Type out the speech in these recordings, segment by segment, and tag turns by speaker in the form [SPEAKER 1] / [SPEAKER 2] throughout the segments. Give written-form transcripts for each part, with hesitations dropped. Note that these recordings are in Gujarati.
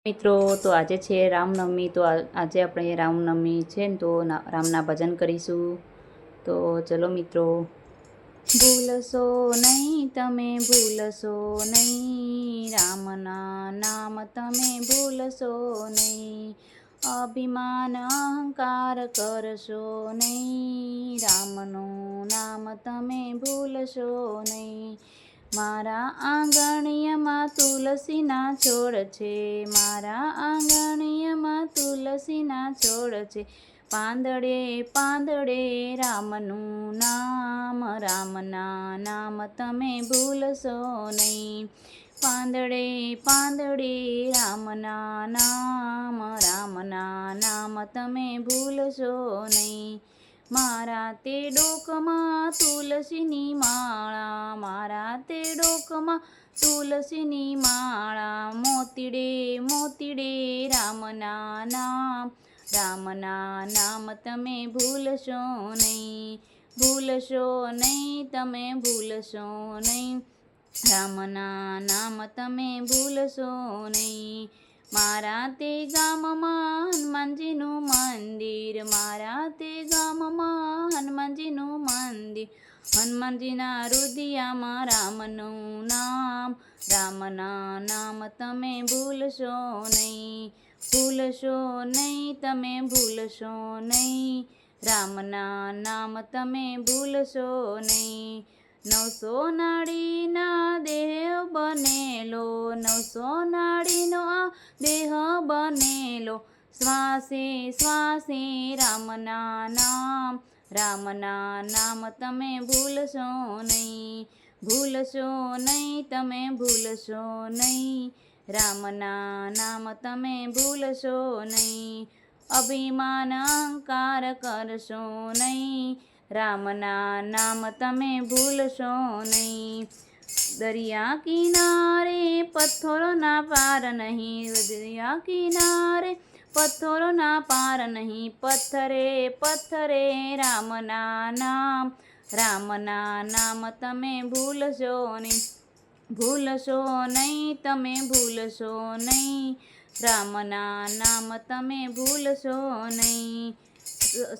[SPEAKER 1] મિત્રો તો આજે છે રામનવમી, તો આજે આપણે રામનવમી છે ને તો રામના ભજન કરીશું. તો ચલો મિત્રો. ભૂલશો નહીં તમે, ભૂલશો નહીં, રામના નામ તમે ભૂલશો નહીં. અભિમાન અહંકાર કરશો નહીં, રામનું નામ તમે ભૂલશો નહીં. મારા આંગણિયામાં તુલસીના છોડ છે, મારા આંગણિયામાં તુલસીના છોડ છે. પાંદડે પાંદડે રામનું નામ, રામના નામ તમે ભૂલશો નહીં. પાંદડે પાંદડે રામના નામ, રામના નામ તમે ભૂલશો નહીં. મારા તે ડોકમાં તુલસીની માળા, મારા તે ડોકમાં તુલસીની માળા. મોતીડે મોતીડે રામના નામ, રામના નામ તમે ભૂલશો નહીં. ભૂલશો નહીં તમે, ભૂલશો નહીં, રામના નામ તમે ભૂલશો નહીં. મારા તે ગામમાં હનુમાનજીનું મંદિર, મારા તે ગામમાં હનુમાનજીનું મંદિર. હનુમાનજીના રુદિયામાં રામનું નામ, રામના નામ તમે ભૂલશો નહીં. ભૂલશો નહીં તમે, ભૂલશો નહીં, રામના નામ તમે ભૂલશો નહીં. 900 નાડીના દેહ બનેલો, 900 નાડીનો આ દેહ બનેલો. શ્વાસે શ્વાસે રામના નામ, રામના નામ તમે ભૂલશો નહીં. ભૂલશો નહીં તમે, ભૂલશો નહીં, રામના નામ તમે ભૂલશો નહીં. અભિમાન અહંકાર કરશો નહીં, રામના નામ તમે ભૂલશો નહીં. દરિયા કિનારે પથ્થરોના પાર નહીં, દરિયા કિનારે પથ્થરોના પાર નહીં. પથ્થરે પથ્થરે રામના નામ, રામના નામ તમે ભૂલશો નહીં. ભૂલશો નહીં તમે, ભૂલશો નહીં, રામના નામ તમે ભૂલશો નહીં.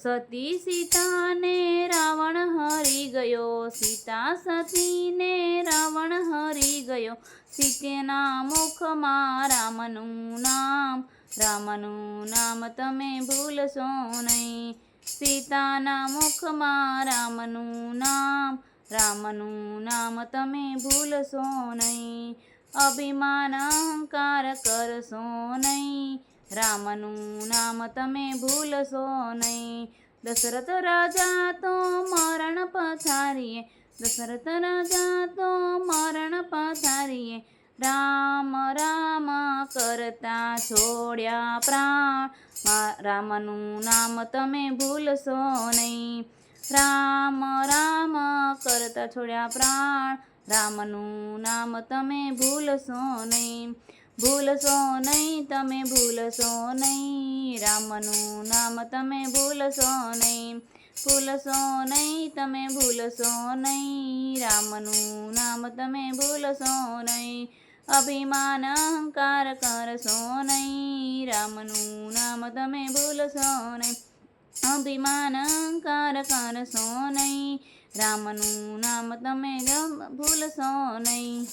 [SPEAKER 1] સતી સીતાને રાવણ હરી ગયો, સીતા સતીને રાવણ હરી ગયો. સીતાના મુખમાં રામનું નામ, રામનું નામ તમે ભૂલશો નહીં. સીતાના મુખમાં રામનું નામ, રામનું નામ તમે ભૂલશો નહીં. અભિમાન અહંકાર કરશો નહીં, રામનું નામ તમે ભૂલશો નહીં. દશરથ રાજા તો મરણ પથારીએ, દશરથ રાજા તો મરણ પથારીએ. રામ રામ કરતા છોડ્યા પ્રાણ, રામનું નામ તમે ભૂલશો નહીં. રામ રામ કરતા છોડ્યા પ્રાણ, રામનું નામ તમે ભૂલશો નહીં. ભૂલશો નહીં તમે, ભૂલશો નહીં, રામનું નામ તમે ભૂલશો નહીં. ભૂલશો નહીં તમે, ભૂલશો નહીં, રામનું નામ તમે ભૂલશો નહીં. અભિમાન અહંકાર કરશો નહીં, રામનું નામ તમે ભૂલશો નહીં. અભિમાન અહંકાર કરશો નહીં, રામનું નામ તમે ભૂલશો નહીં.